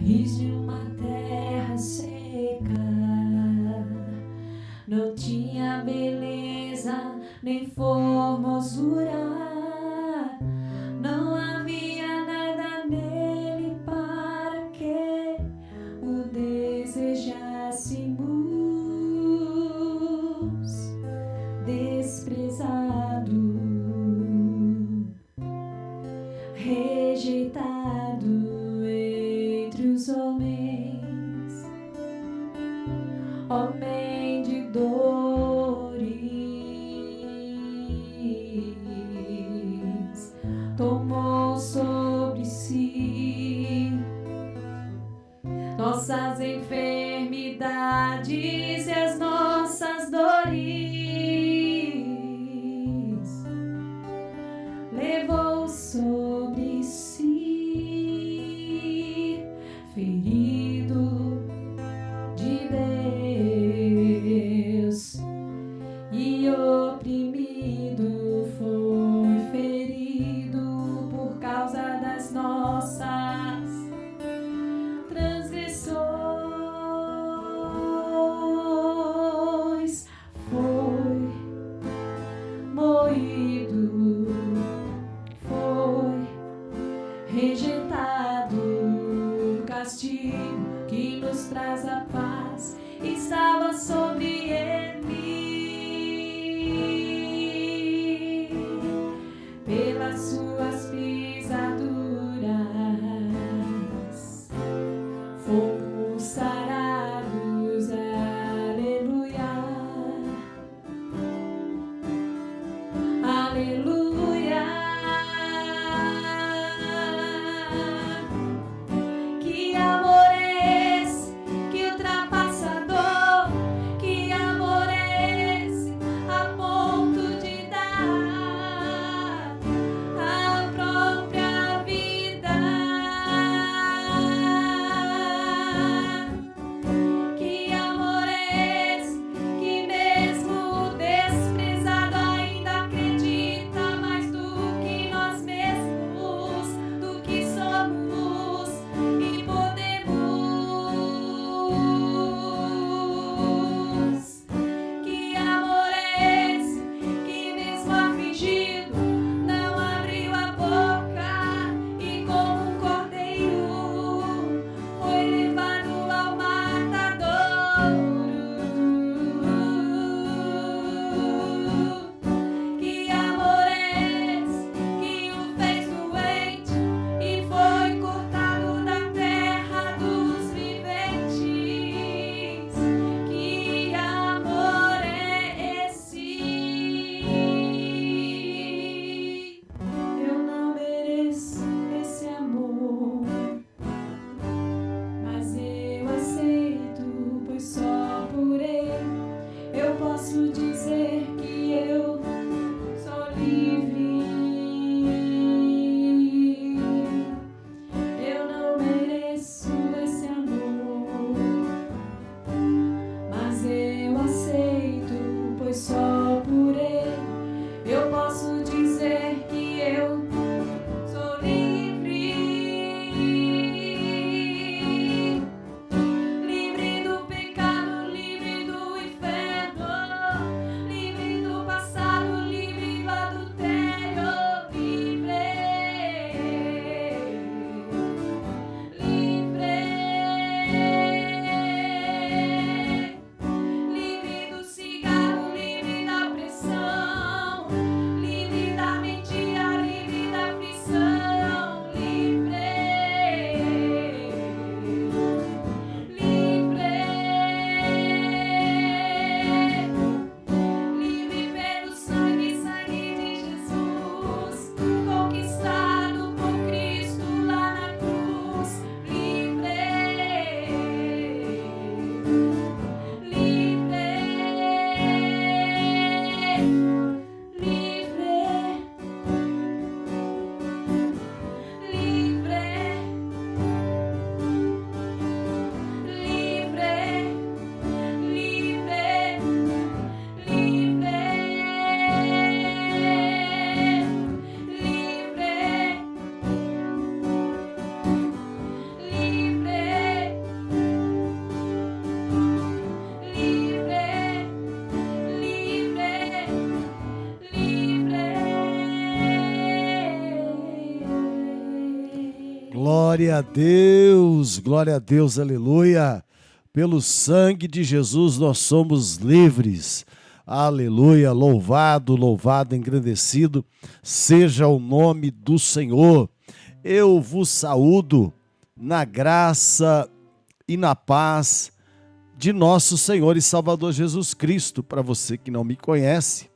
Fiz de uma terra seca, não tinha beleza nem formosura, não havia nada nele para que o desejássemos. Desprezado, rejeitado entre os homens, homem de dores, tomou sobre si nossas enfermidades e as nossas dores, levou sobre si, ferido de Deus e oprimido, foi ferido por causa das nossas transgressões, foi moído, foi rejeitado. O castigo que nos traz a paz estava sobre ele, pelas suas pisaduras fomos sarados. Aleluia, aleluia. Que amor é esse que ultrapassa a dor? Que amor é esse a ponto de dar a Glória a Deus, aleluia. Pelo sangue de Jesus nós somos livres. Aleluia, louvado, engrandecido seja o nome do Senhor. Eu vos saúdo na graça e na paz de nosso Senhor e Salvador Jesus Cristo. Para você que não me conhece,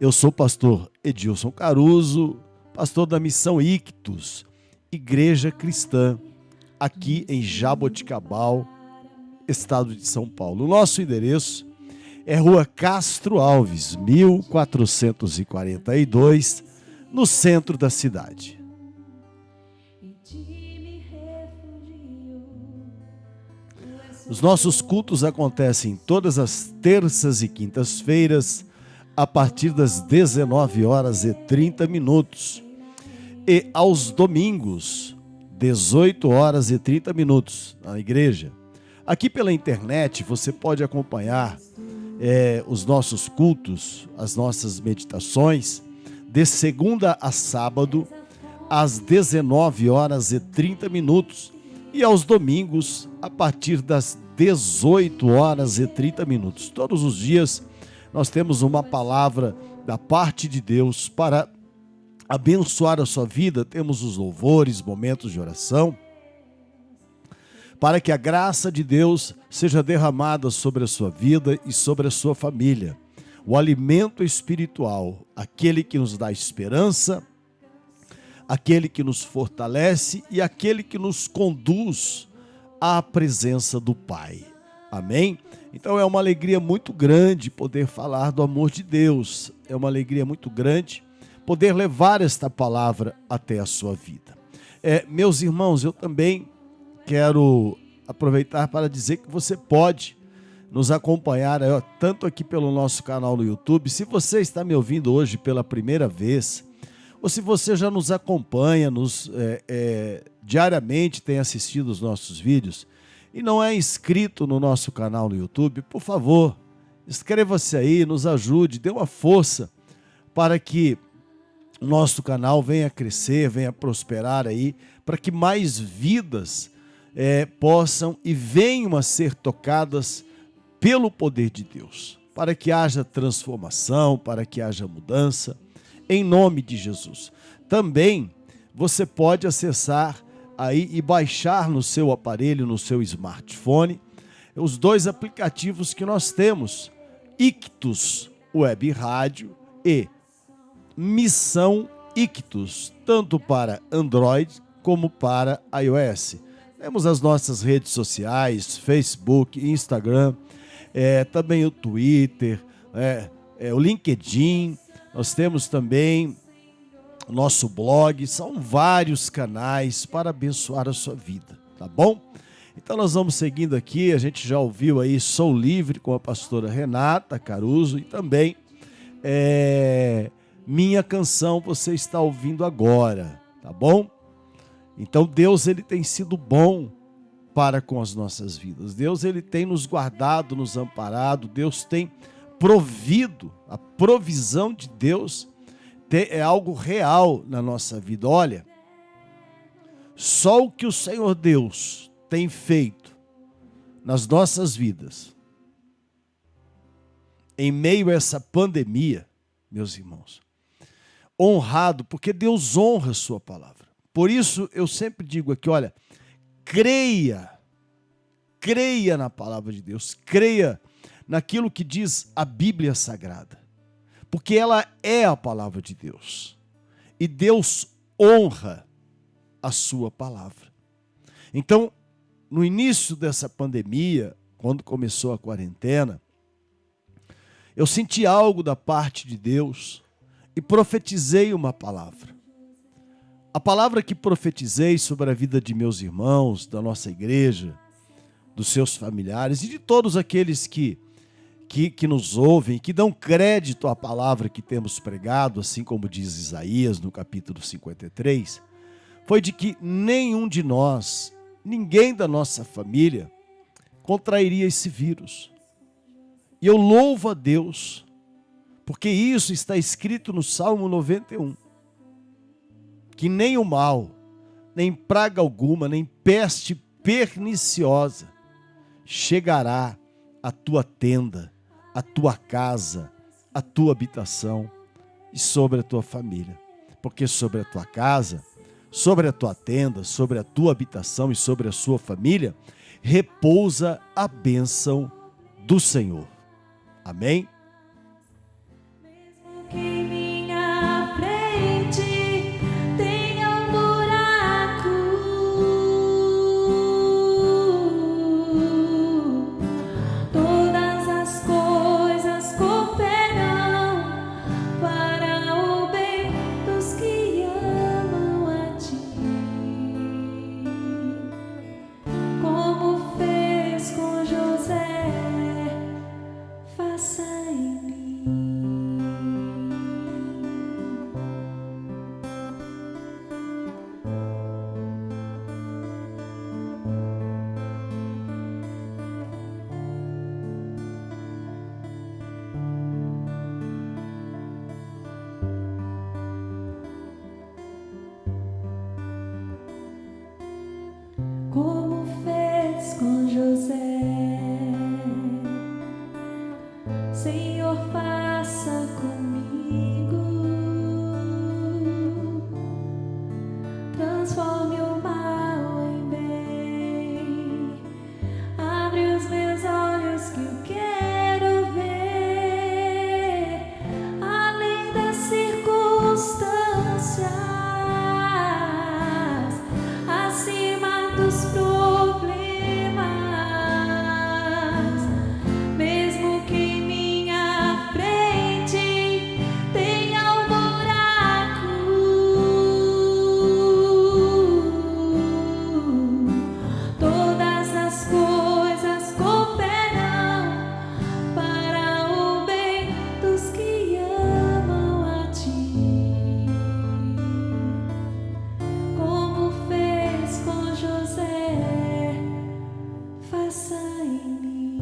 eu sou o pastor Edilson Caruso, pastor da Missão Ictus, Igreja Cristã, aqui em Jaboticabal, estado de São Paulo. O nosso endereço é Rua Castro Alves, 1442, no centro da cidade. Os nossos cultos acontecem todas as terças e quintas-feiras, a partir das 19h30, e aos domingos, 18h30, na igreja. Aqui pela internet você pode acompanhar os nossos cultos, as nossas meditações, de segunda a sábado, às 19h30, e aos domingos, a partir das 18h30. Todos os dias nós temos uma palavra da parte de Deus para abençoar a sua vida. Temos os louvores, momentos de oração, para que a graça de Deus seja derramada sobre a sua vida e sobre a sua família. O alimento espiritual, aquele que nos dá esperança, aquele que nos fortalece e aquele que nos conduz à presença do Pai. Amém? Então é uma alegria muito grande poder falar do amor de Deus. É uma alegria muito grande poder levar esta palavra até a sua vida. Meus irmãos, eu também quero aproveitar para dizer que você pode nos acompanhar tanto aqui pelo nosso canal no YouTube. Se você está me ouvindo hoje pela primeira vez, ou se você já nos acompanha diariamente, tem assistido os nossos vídeos e não é inscrito no nosso canal no YouTube, por favor, inscreva-se aí, nos ajude, dê uma força para que o nosso canal venha crescer, venha prosperar aí, para que mais vidas possam e venham a ser tocadas pelo poder de Deus, para que haja transformação, para que haja mudança, em nome de Jesus. Também você pode acessar aí e baixar no seu aparelho, no seu smartphone, os dois aplicativos que nós temos, Ictus Web Rádio e Missão Ictus, tanto para Android como para iOS. Temos as nossas redes sociais, Facebook, Instagram, também o Twitter, o LinkedIn. Nós temos também o nosso blog, são vários canais para abençoar a sua vida, tá bom? Então nós vamos seguindo aqui, a gente já ouviu aí Sou Livre com a pastora Renata Caruso e também Minha Canção você está ouvindo agora, tá bom? Então Deus, ele tem sido bom para com as nossas vidas. Deus, ele tem nos guardado, nos amparado. Deus tem provido. A provisão de Deus é algo real na nossa vida. Olha, só o que o Senhor Deus tem feito nas nossas vidas, em meio a essa pandemia, meus irmãos, honrado, porque Deus honra a sua palavra. Por isso eu sempre digo aqui, olha, creia na palavra de Deus, creia naquilo que diz a Bíblia Sagrada, porque ela é a palavra de Deus, e Deus honra a sua palavra. Então, no início dessa pandemia, quando começou a quarentena, eu senti algo da parte de Deus e profetizei uma palavra. A palavra que profetizei sobre a vida de meus irmãos, da nossa igreja, dos seus familiares e de todos aqueles que nos ouvem, que dão crédito à palavra que temos pregado, assim como diz Isaías no capítulo 53, foi de que nenhum de nós, ninguém da nossa família, contrairia esse vírus. E eu louvo a Deus, porque isso está escrito no Salmo 91, que nem o mal, nem praga alguma, nem peste perniciosa chegará à tua tenda, à tua casa, à tua habitação e sobre a tua família. Porque sobre a tua casa, sobre a tua tenda, sobre a tua habitação e sobre a sua família, repousa a bênção do Senhor. Amém? Mesmo que em minha frente tenha um buraco, todas as coisas cooperam para o bem dos que amam a ti. Como fez com José, faça em mim. Como fez com José, Senhor, faça comigo. Transforme o mal em bem. Abre os meus olhos que eu quero ver além das circunstâncias, acima dos problemas. Mesmo que em minha frente tenha um buraco, todas as coisas cooperam para o bem dos que amam a ti. Como fez com José, faça em mim.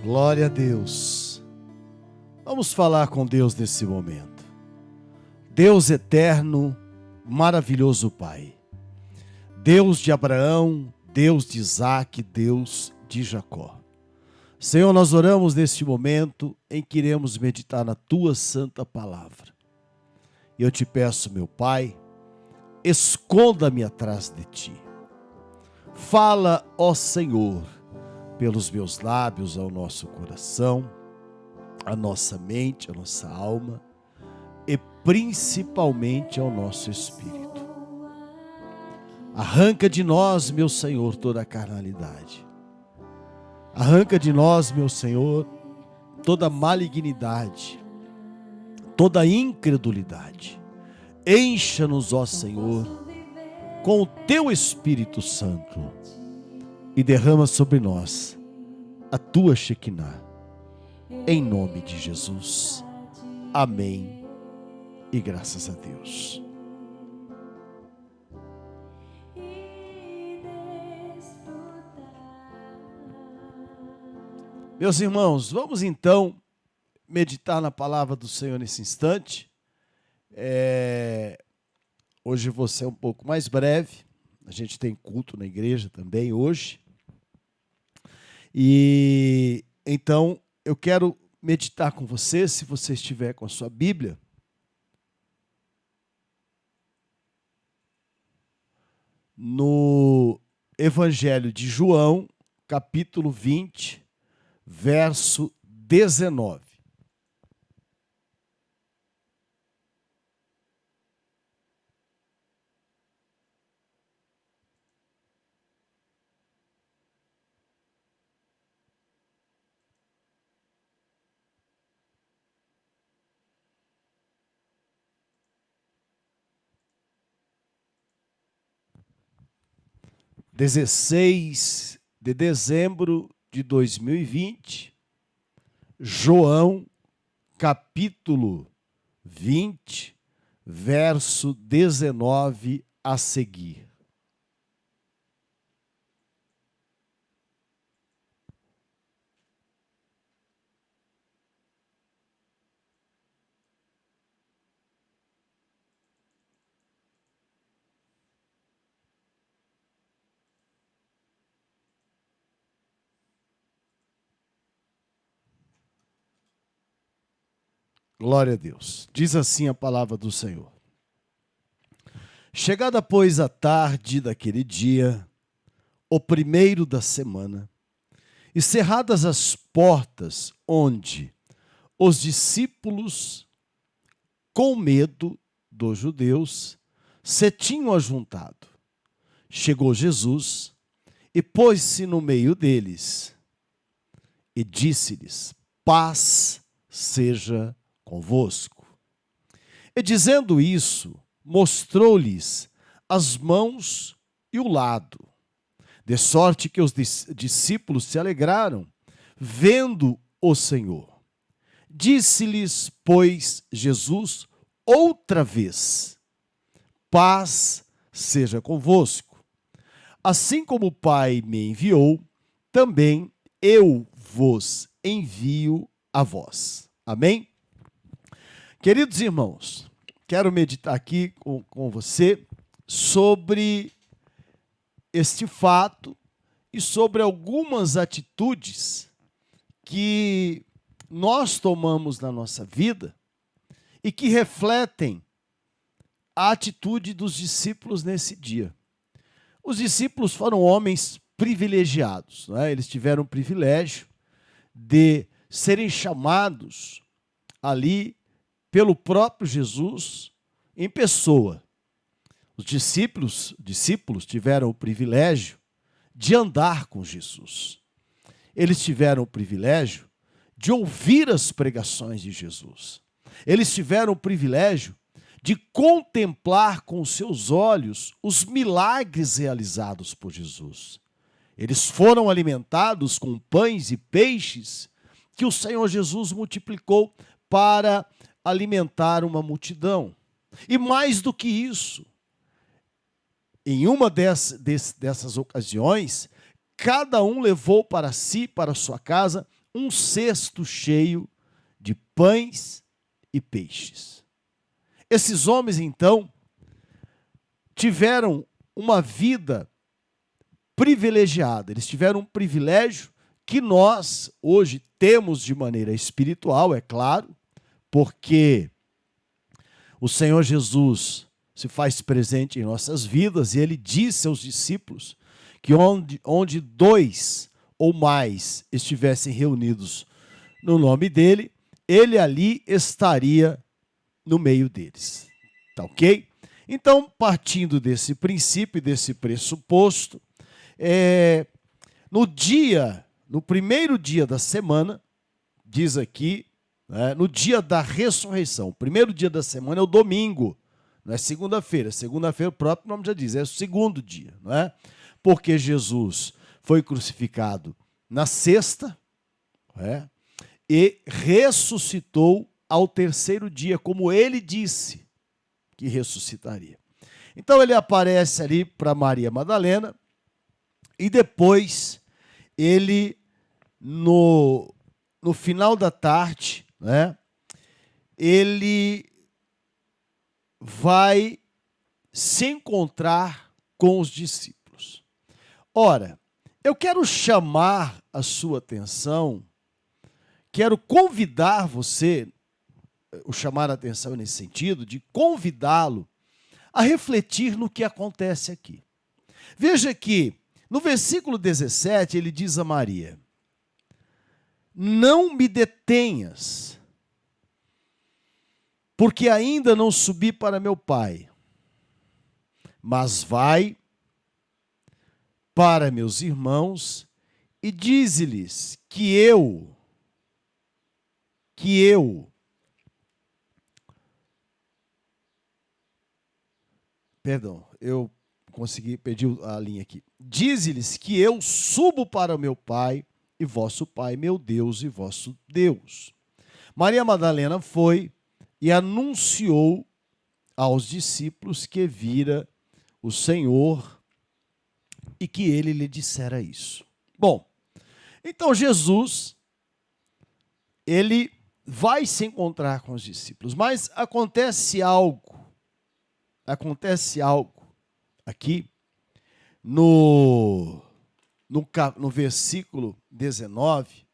Glória a Deus. Vamos falar com Deus nesse momento. Deus eterno, maravilhoso Pai. Deus de Abraão, Deus de Isaque, Deus de Jacó. Senhor, nós oramos neste momento em que iremos meditar na Tua santa palavra. E eu te peço, meu Pai, esconda-me atrás de Ti. Fala, ó Senhor, pelos meus lábios ao nosso coração, à nossa mente, à nossa alma e principalmente ao nosso espírito. Arranca de nós, meu Senhor, toda a carnalidade. Arranca de nós, meu Senhor, toda a malignidade, toda a incredulidade. Encha-nos, ó Senhor, com o Teu Espírito Santo e derrama sobre nós a Tua Shekinah, em nome de Jesus. Amém e graças a Deus. Meus irmãos, vamos então meditar na palavra do Senhor nesse instante. Hoje vou ser um pouco mais breve. A gente tem culto na igreja também hoje. E então eu quero meditar com você, se você estiver com a sua Bíblia, no Evangelho de João, capítulo 20, verso 19. (16 de dezembro de 2020), João, capítulo 20, verso 19 a seguir. Glória a Deus. Diz assim a palavra do Senhor. Chegada, pois, a tarde daquele dia, o primeiro da semana, e cerradas as portas onde os discípulos, com medo dos judeus, se tinham ajuntado, chegou Jesus e pôs-se no meio deles e disse-lhes: paz seja convosco. E dizendo isso, mostrou-lhes as mãos e o lado, de sorte que os discípulos se alegraram, vendo o Senhor. Disse-lhes, pois, Jesus outra vez: paz seja convosco. Assim como o Pai me enviou, também eu vos envio a vós. Amém? Queridos irmãos, quero meditar aqui com você sobre este fato e sobre algumas atitudes que nós tomamos na nossa vida e que refletem a atitude dos discípulos nesse dia. Os discípulos foram homens privilegiados, não é? Eles tiveram o privilégio de serem chamados ali pelo próprio Jesus em pessoa. Os discípulos tiveram o privilégio de andar com Jesus. Eles tiveram o privilégio de ouvir as pregações de Jesus. Eles tiveram o privilégio de contemplar com seus olhos os milagres realizados por Jesus. Eles foram alimentados com pães e peixes que o Senhor Jesus multiplicou para alimentar uma multidão. E mais do que isso, em uma dessas ocasiões, cada um levou para si, para sua casa, um cesto cheio de pães e peixes. Esses homens, então, tiveram uma vida privilegiada. Eles tiveram um privilégio que nós, hoje, temos de maneira espiritual, é claro, porque o Senhor Jesus se faz presente em nossas vidas e ele disse aos discípulos que onde dois ou mais estivessem reunidos no nome dele, ele ali estaria no meio deles. Tá ok? Então, partindo desse princípio, desse pressuposto, no primeiro dia da semana, diz aqui, né, no dia da ressurreição, o primeiro dia da semana é o domingo, não é segunda-feira. Segunda-feira, o próprio nome já diz, é o segundo dia, não é? Porque Jesus foi crucificado na sexta, e ressuscitou ao terceiro dia, como ele disse que ressuscitaria. Então ele aparece ali para Maria Madalena e depois ele, no final da tarde, né, ele vai se encontrar com os discípulos. Ora, eu quero chamar a sua atenção, quero convidar você, chamar a atenção nesse sentido, de convidá-lo a refletir no que acontece aqui. Veja que no versículo 17 ele diz a Maria: não me detenhas, porque ainda não subi para meu Pai, mas vai para meus irmãos e dize-lhes que eu consegui pedir a linha aqui. Dize-lhes que eu subo para o meu Pai e vosso Pai, meu Deus e vosso Deus. Maria Madalena foi e anunciou aos discípulos que vira o Senhor e que ele lhe dissera isso. Bom, então Jesus, ele vai se encontrar com os discípulos, mas acontece algo aqui no versículo 19,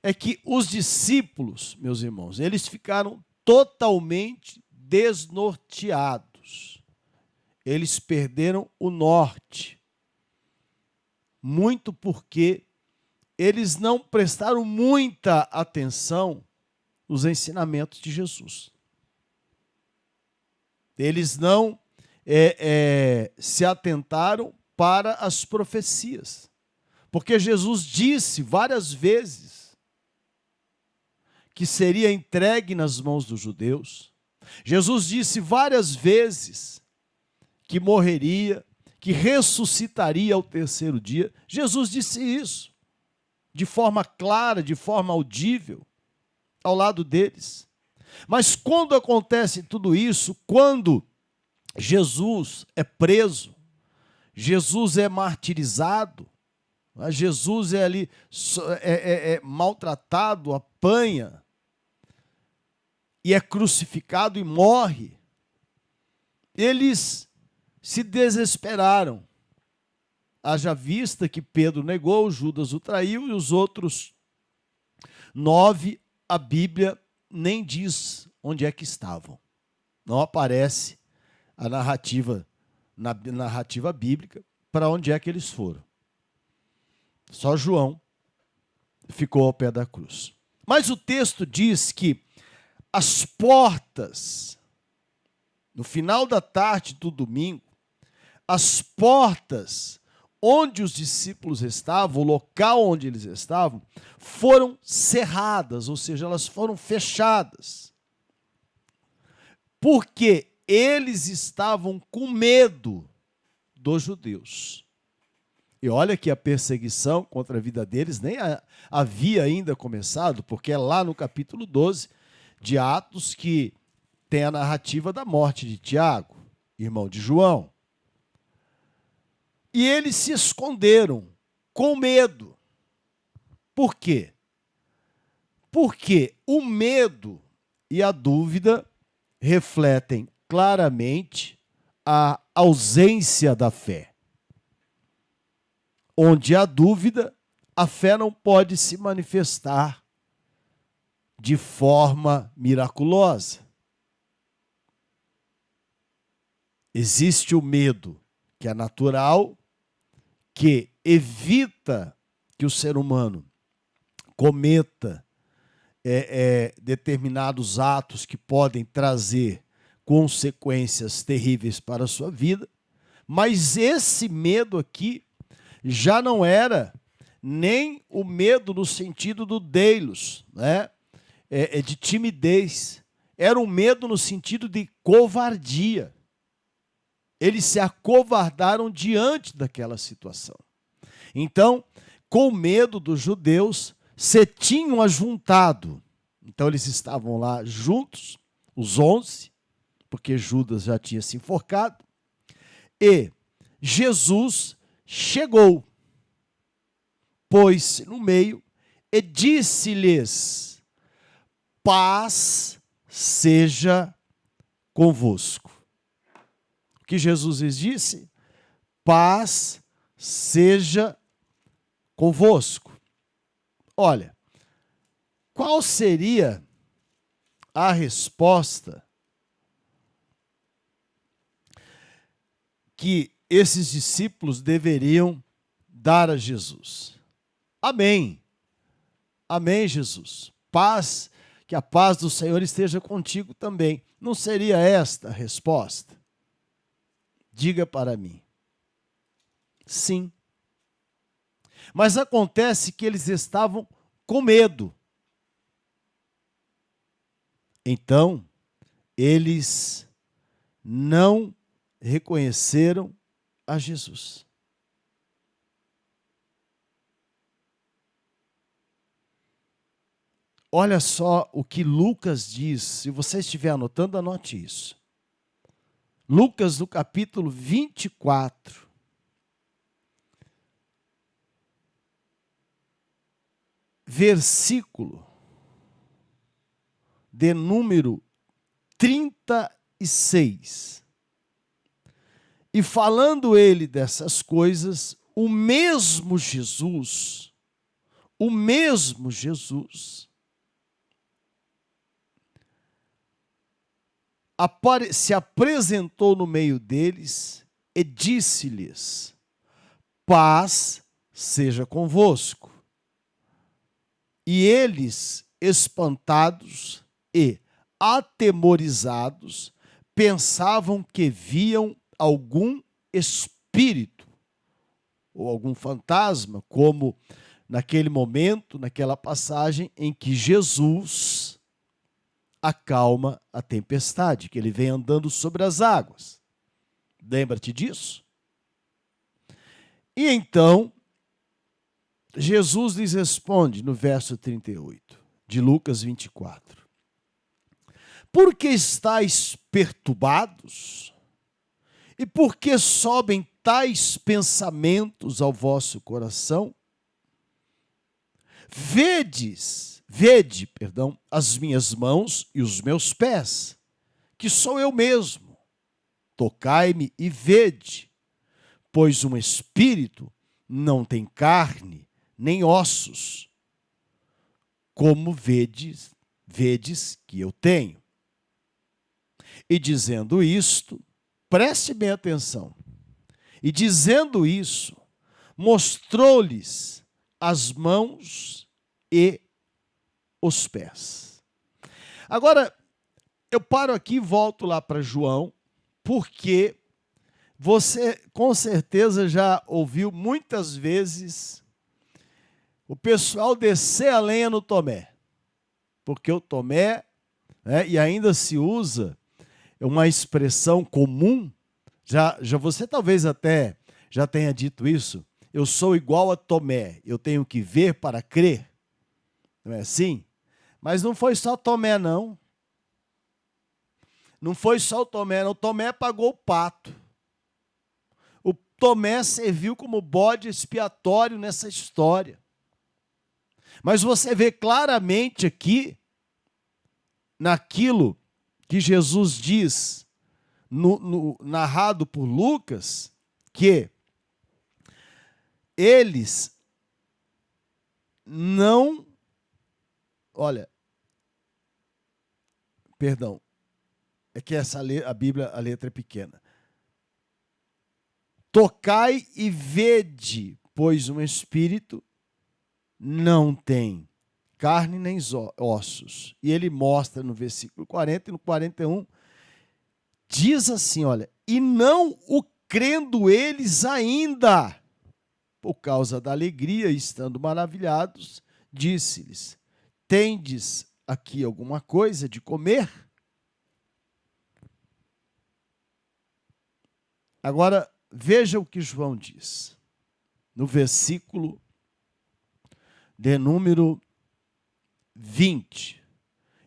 é que os discípulos, meus irmãos, eles ficaram totalmente desnorteados. Eles perderam o norte. Muito porque eles não prestaram muita atenção nos ensinamentos de Jesus. Eles não se atentaram para as profecias. Porque Jesus disse várias vezes que seria entregue nas mãos dos judeus. Jesus disse várias vezes que morreria, que ressuscitaria ao terceiro dia. Jesus disse isso de forma clara, de forma audível, ao lado deles. Mas quando acontece tudo isso, quando Jesus é preso, Jesus é martirizado, Jesus é ali maltratado, apanha, e é crucificado e morre, eles se desesperaram. Haja vista que Pedro negou, Judas o traiu e os outros 9, a Bíblia nem diz onde é que estavam. Não aparece a narrativa, na narrativa bíblica, para onde é que eles foram. Só João ficou ao pé da cruz. Mas o texto diz que as portas, no final da tarde do domingo, as portas onde os discípulos estavam, o local onde eles estavam, foram cerradas, ou seja, elas foram fechadas. Porque eles estavam com medo dos judeus. E olha que a perseguição contra a vida deles nem havia ainda começado, porque é lá no capítulo 12 de Atos que tem a narrativa da morte de Tiago, irmão de João. E eles se esconderam com medo. Por quê? Porque o medo e a dúvida refletem claramente a ausência da fé. Onde há dúvida, a fé não pode se manifestar de forma miraculosa. Existe o medo, que é natural, que evita que o ser humano cometa determinados atos que podem trazer consequências terríveis para a sua vida, mas esse medo aqui já não era nem o medo no sentido do deilos, né? De timidez, era um medo no sentido de covardia. Eles se acovardaram diante daquela situação. Então, com medo dos judeus, se tinham ajuntado. Então, eles estavam lá juntos, os 11, porque Judas já tinha se enforcado, e Jesus chegou, pôs-se no meio e disse-lhes: paz seja convosco. O que Jesus lhes disse? Paz seja convosco. Olha, qual seria a resposta que esses discípulos deveriam dar a Jesus? Amém. Amém, Jesus. Paz, que a paz do Senhor esteja contigo também. Não seria esta a resposta? Diga para mim. Sim. Mas acontece que eles estavam com medo. Então, eles não reconheceram a Jesus. Olha só o que Lucas diz. Se você estiver anotando, anote isso. Lucas, no capítulo 24. Versículo de número 36. E falando ele dessas coisas, o mesmo Jesus o mesmo Jesus se apresentou no meio deles e disse-lhes: paz seja convosco. E eles, espantados e atemorizados, pensavam que viam algum espírito ou algum fantasma, como naquele momento, naquela passagem em que Jesus acalma a tempestade, que ele vem andando sobre as águas. Lembra-te disso? E então, Jesus lhes responde no verso 38 de Lucas 24. Por que estáis perturbados? E por que sobem tais pensamentos ao vosso coração? Vede, as minhas mãos e os meus pés, que sou eu mesmo. Tocai-me e vede, pois um espírito não tem carne nem ossos, como vedes que eu tenho. E dizendo isto, preste bem atenção, e dizendo isso, mostrou-lhes as mãos e os pés. Agora, eu paro aqui e volto lá para João, porque você com certeza já ouviu muitas vezes o pessoal descer a lenha no Tomé, porque o Tomé, e ainda se usa uma expressão comum, já você talvez até já tenha dito isso: eu sou igual a Tomé, eu tenho que ver para crer. Não é assim? Mas não foi só Tomé, não. Não foi só o Tomé, não. O Tomé pagou o pato. O Tomé serviu como bode expiatório nessa história. Mas você vê claramente aqui, naquilo que Jesus diz, narrado por Lucas, que eles não... Olha, perdão, é que a Bíblia, a letra é pequena. Tocai e vede, pois um espírito não tem carne nem ossos. E ele mostra no versículo 40 e no 41, diz assim, olha, e não o crendo eles ainda, por causa da alegria, estando maravilhados, disse-lhes: tendes aqui alguma coisa de comer? Agora, veja o que João diz, no versículo de número 20.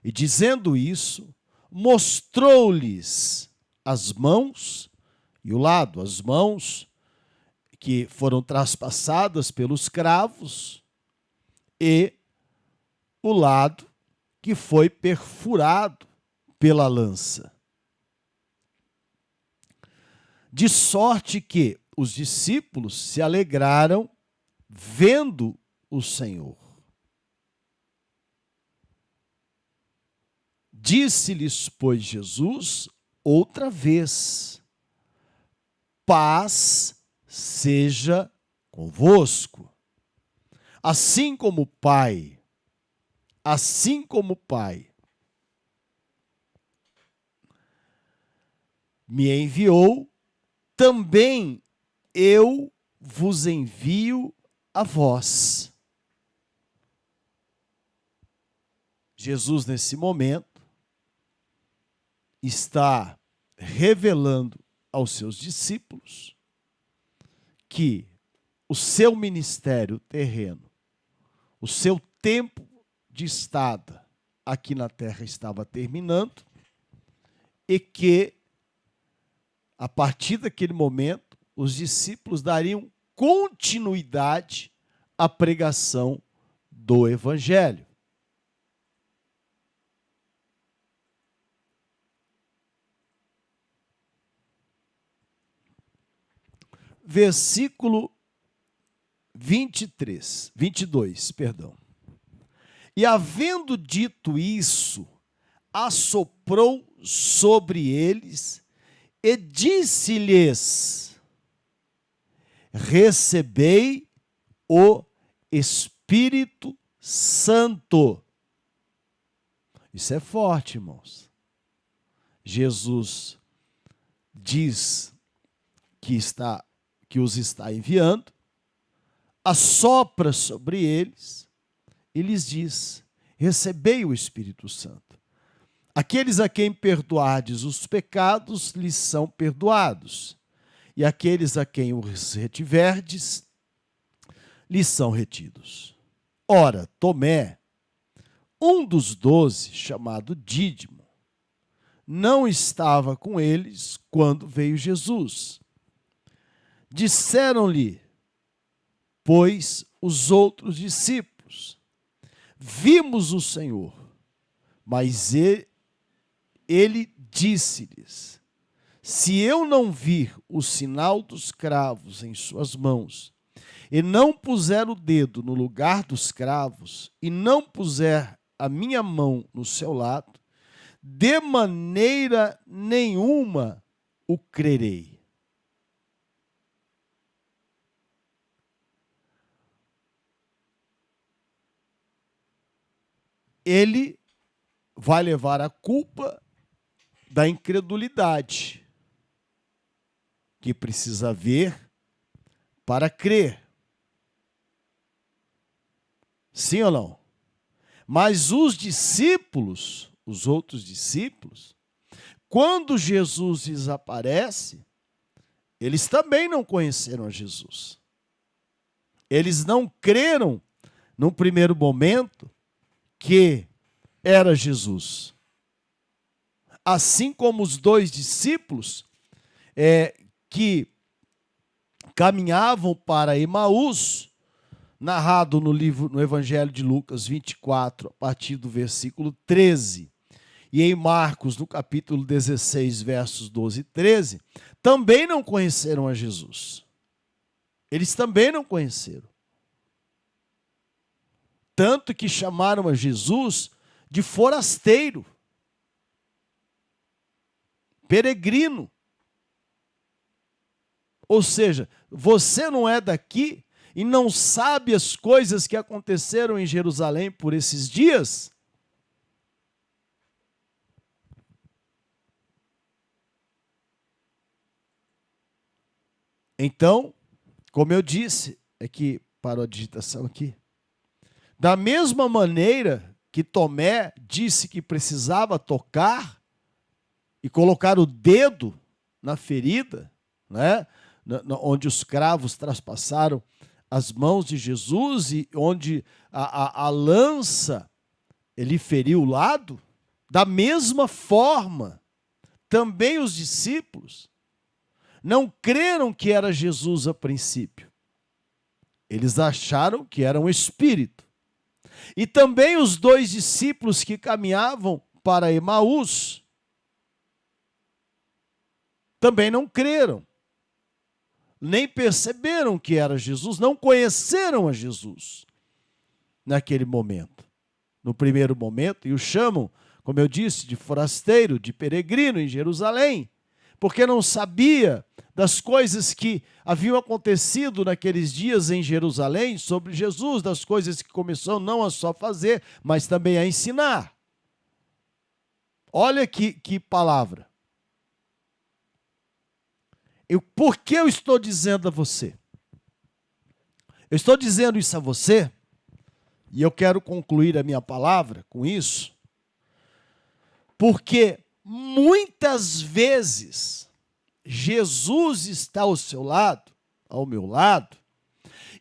E dizendo isso, mostrou-lhes as mãos e o lado, as mãos que foram traspassadas pelos cravos e o lado que foi perfurado pela lança. De sorte que os discípulos se alegraram vendo o Senhor. Disse-lhes, pois, Jesus outra vez: paz seja convosco. Assim como o Pai me enviou, também eu vos envio a vós. Jesus, nesse momento, está revelando aos seus discípulos que o seu ministério terreno, o seu tempo de estada aqui na terra estava terminando e que, a partir daquele momento, os discípulos dariam continuidade à pregação do Evangelho. Versículo 22, perdão. E havendo dito isso, assoprou sobre eles e disse-lhes: recebei o Espírito Santo. Isso é forte, irmãos. Jesus diz que os está enviando, assopra sobre eles e lhes diz: recebei o Espírito Santo. Aqueles a quem perdoardes os pecados lhes são perdoados, e aqueles a quem os retiverdes lhes são retidos. Ora, Tomé, um dos 12, chamado Dídimo, não estava com eles quando veio Jesus. Disseram-lhe, pois, os outros discípulos: vimos o Senhor. Mas ele disse-lhes: se eu não vir o sinal dos cravos em suas mãos, e não puser o dedo no lugar dos cravos, e não puser a minha mão no seu lado, de maneira nenhuma o crerei. Ele vai levar a culpa da incredulidade, que precisa ver para crer. Sim ou não? Mas os discípulos, os outros discípulos, quando Jesus lhes aparece, eles também não conheceram a Jesus. Eles não creram, num primeiro momento, que era Jesus. Assim como os 2 discípulos que caminhavam para Emaús, narrado no Evangelho de Lucas 24, a partir do versículo 13, e em Marcos, no capítulo 16, versos 12 e 13, também não conheceram a Jesus. Eles também não conheceram. Tanto que chamaram a Jesus de forasteiro, peregrino. Ou seja, você não é daqui e não sabe as coisas que aconteceram em Jerusalém por esses dias? Então, como eu disse, parou a digitação aqui. Da mesma maneira que Tomé disse que precisava tocar e colocar o dedo na ferida, né, onde os cravos traspassaram as mãos de Jesus e onde a lança ele feriu o lado, da mesma forma, também os discípulos não creram que era Jesus a princípio. Eles acharam que era um espírito. E também os 2 discípulos que caminhavam para Emaús também não creram, nem perceberam que era Jesus, não conheceram a Jesus naquele momento. No primeiro momento, e o chamam, como eu disse, de forasteiro, de peregrino em Jerusalém, porque não sabia das coisas que haviam acontecido naqueles dias em Jerusalém sobre Jesus, das coisas que começou não a só fazer, mas também a ensinar. Olha que palavra. Por que eu estou dizendo a você? Eu estou dizendo isso a você, e eu quero concluir a minha palavra com isso, porque muitas vezes Jesus está ao seu lado, ao meu lado,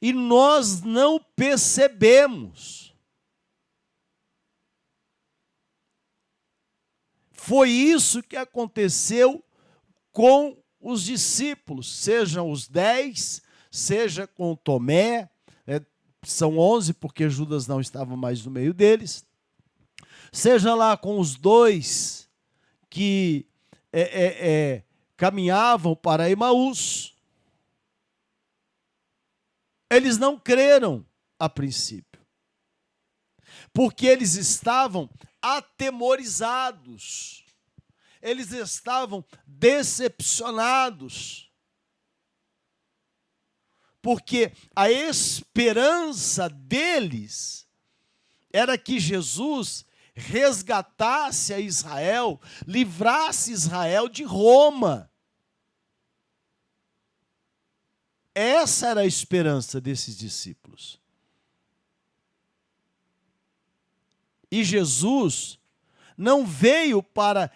e nós não percebemos. Foi isso que aconteceu com os discípulos, sejam os 10, seja com Tomé, são 11 porque Judas não estava mais no meio deles, seja lá com os 2 que caminhavam para Emaús. Eles não creram a princípio, porque eles estavam atemorizados, eles estavam decepcionados, porque a esperança deles era que Jesus resgatasse a Israel, livrasse Israel de Roma. Essa era a esperança desses discípulos. E Jesus não veio para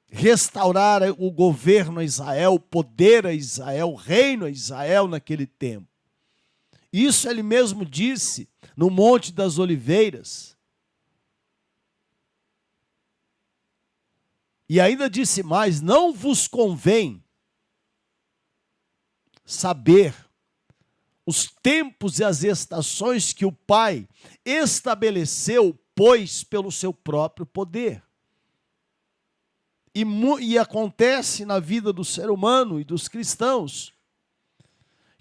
restaurar o governo a Israel, o poder a Israel, o reino a Israel naquele tempo. Isso ele mesmo disse no Monte das Oliveiras. E ainda disse mais: não vos convém saber os tempos e as estações que o Pai estabeleceu, pois, pelo seu próprio poder. E acontece na vida do ser humano e dos cristãos,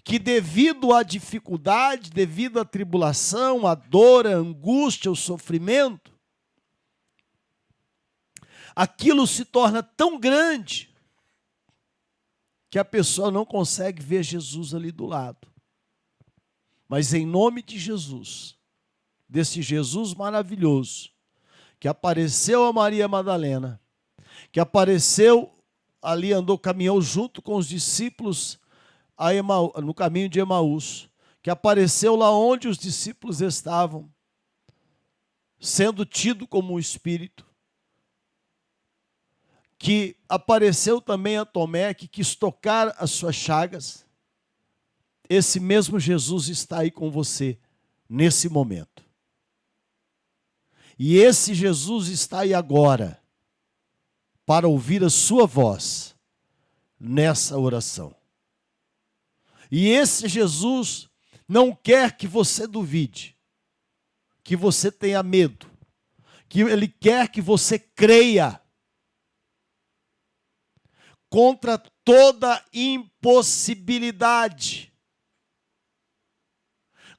que devido à dificuldade, devido à tribulação, à dor, à angústia, ao sofrimento, aquilo se torna tão grande que a pessoa não consegue ver Jesus ali do lado. Mas em nome de Jesus, desse Jesus maravilhoso, que apareceu a Maria Madalena, que apareceu ali, caminhou junto com os discípulos no caminho de Emaús, que apareceu lá onde os discípulos estavam, sendo tido como um espírito, que apareceu também a Tomé, que quis tocar as suas chagas. Esse mesmo Jesus está aí com você nesse momento. E esse Jesus está aí agora para ouvir a sua voz nessa oração. E esse Jesus não quer que você duvide, que você tenha medo, que ele quer que você creia. Contra toda impossibilidade,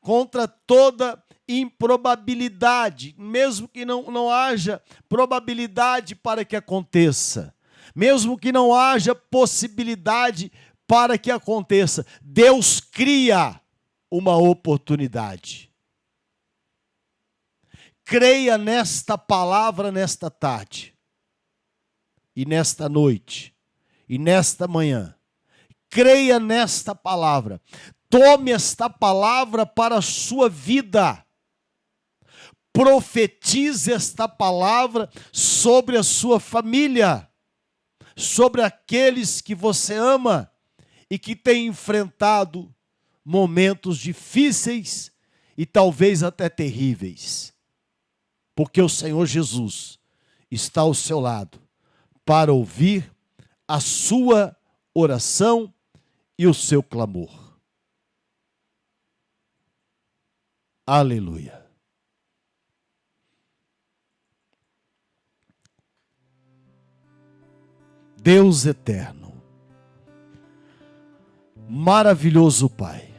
contra toda improbabilidade, mesmo que não haja probabilidade para que aconteça, mesmo que não haja possibilidade para que aconteça, Deus cria uma oportunidade. Creia nesta palavra nesta tarde e nesta noite. E nesta manhã, creia nesta palavra, tome esta palavra para a sua vida, profetize esta palavra sobre a sua família, sobre aqueles que você ama e que têm enfrentado momentos difíceis e talvez até terríveis, porque o Senhor Jesus está ao seu lado para ouvir a sua oração e o seu clamor. Aleluia. Deus eterno, maravilhoso Pai,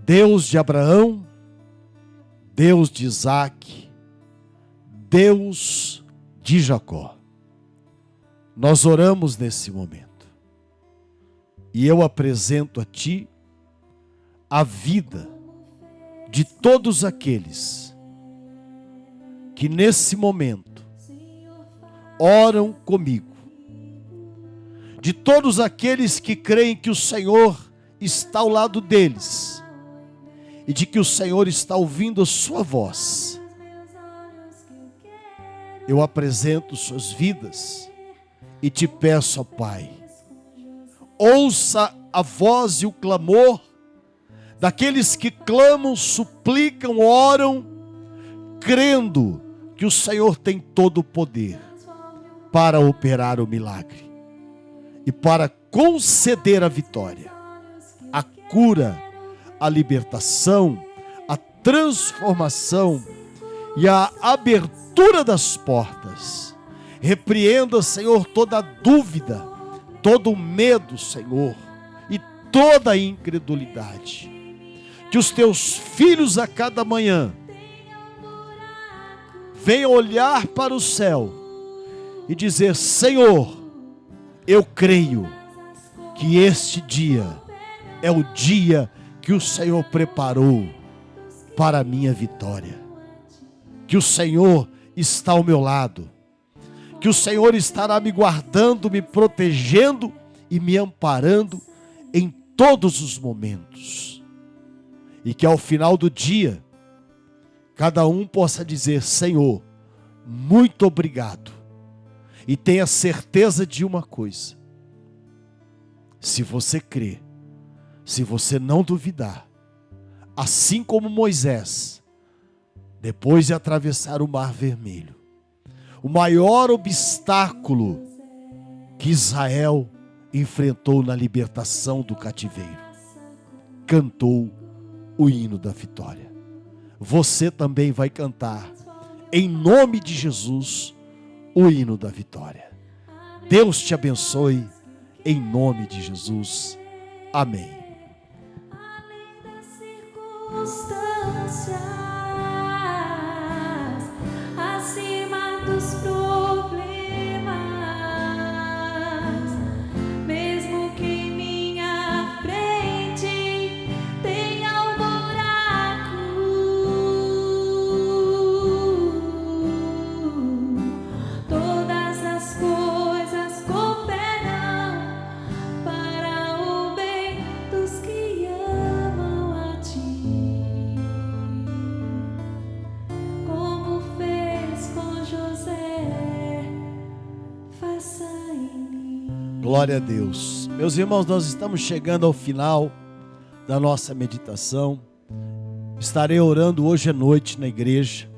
Deus de Abraão, Deus de Isaac, Deus de Jacó. Nós oramos nesse momento e eu apresento a Ti a vida de todos aqueles que nesse momento oram comigo, de todos aqueles que creem que o Senhor está ao lado deles e de que o Senhor está ouvindo a sua voz. Eu apresento suas vidas e te peço, ó Pai, ouça a voz e o clamor daqueles que clamam, suplicam, oram, crendo que o Senhor tem todo o poder para operar o milagre e para conceder a vitória, a cura, a libertação, a transformação e a abertura das portas. Repreenda, Senhor, toda dúvida, todo medo, Senhor, e toda incredulidade. Que os teus filhos a cada manhã venham olhar para o céu e dizer: Senhor, eu creio que este dia é o dia que o Senhor preparou para a minha vitória. Que o Senhor está ao meu lado. Que o Senhor estará me guardando, me protegendo e me amparando em todos os momentos. E que ao final do dia, cada um possa dizer: Senhor, muito obrigado. E tenha certeza de uma coisa: se você crer, se você não duvidar, assim como Moisés, depois de atravessar o Mar Vermelho, o maior obstáculo que Israel enfrentou na libertação do cativeiro, cantou o hino da vitória. Você também vai cantar, em nome de Jesus, o hino da vitória. Deus te abençoe, em nome de Jesus. Amém. Além das circunstâncias, acima dos problemas, mesmo que em minha frente tenha um buraco, todas as coisas cooperam para o bem dos que amam a ti, como fez com José, faça em mim. Glória a Deus. Meus irmãos, nós estamos chegando ao final da nossa meditação. Estarei orando hoje à noite na igreja.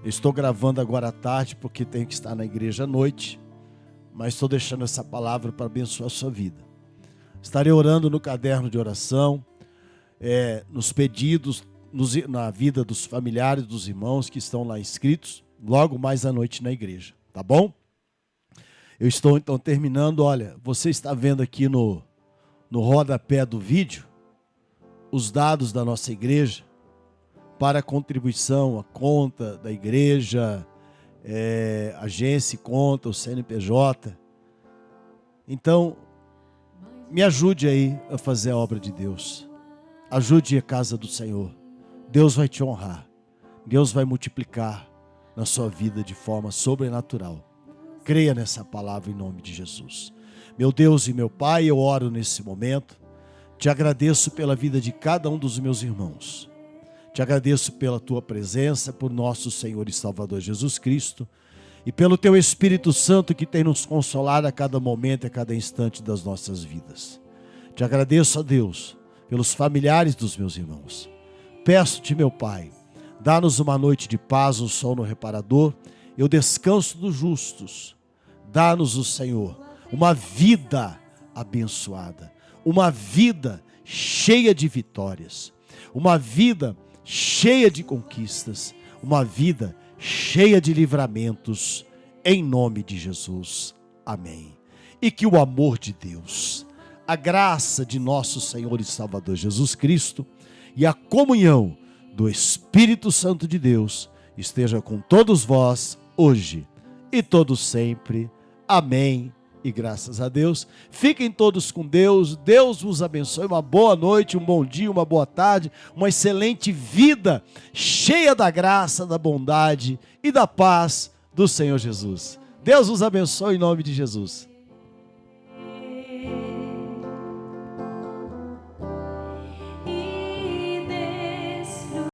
Eu estou gravando agora à tarde porque tenho que estar na igreja à noite, mas estou deixando essa palavra para abençoar a sua vida. Estarei orando no caderno de oração, nos pedidos, na vida dos familiares, dos irmãos que estão lá inscritos, logo mais à noite na igreja, tá bom? Eu estou então terminando. Olha, você está vendo aqui no rodapé do vídeo os dados da nossa igreja para a contribuição, a conta da igreja, agência, conta, o CNPJ. Então, me ajude aí a fazer a obra de Deus. Ajude a casa do Senhor. Deus vai te honrar. Deus vai multiplicar na sua vida de forma sobrenatural. Creia nessa palavra em nome de Jesus. Meu Deus e meu Pai, eu oro nesse momento. Te agradeço pela vida de cada um dos meus irmãos. Te agradeço pela tua presença, por nosso Senhor e Salvador Jesus Cristo e pelo teu Espírito Santo que tem nos consolado a cada momento e a cada instante das nossas vidas. Te agradeço, ó Deus, pelos familiares dos meus irmãos. Peço-te, meu Pai, dá-nos uma noite de paz, um sono reparador e o descanso dos justos. Dá-nos, o Senhor, uma vida abençoada, uma vida cheia de vitórias, uma vida cheia de conquistas, uma vida cheia de livramentos, em nome de Jesus. Amém. E que o amor de Deus, a graça de nosso Senhor e Salvador Jesus Cristo e a comunhão do Espírito Santo de Deus esteja com todos vós hoje e todos sempre. Amém. E graças a Deus, fiquem todos com Deus, Deus vos abençoe, uma boa noite, um bom dia, uma boa tarde, uma excelente vida, cheia da graça, da bondade e da paz do Senhor Jesus. Deus vos abençoe em nome de Jesus.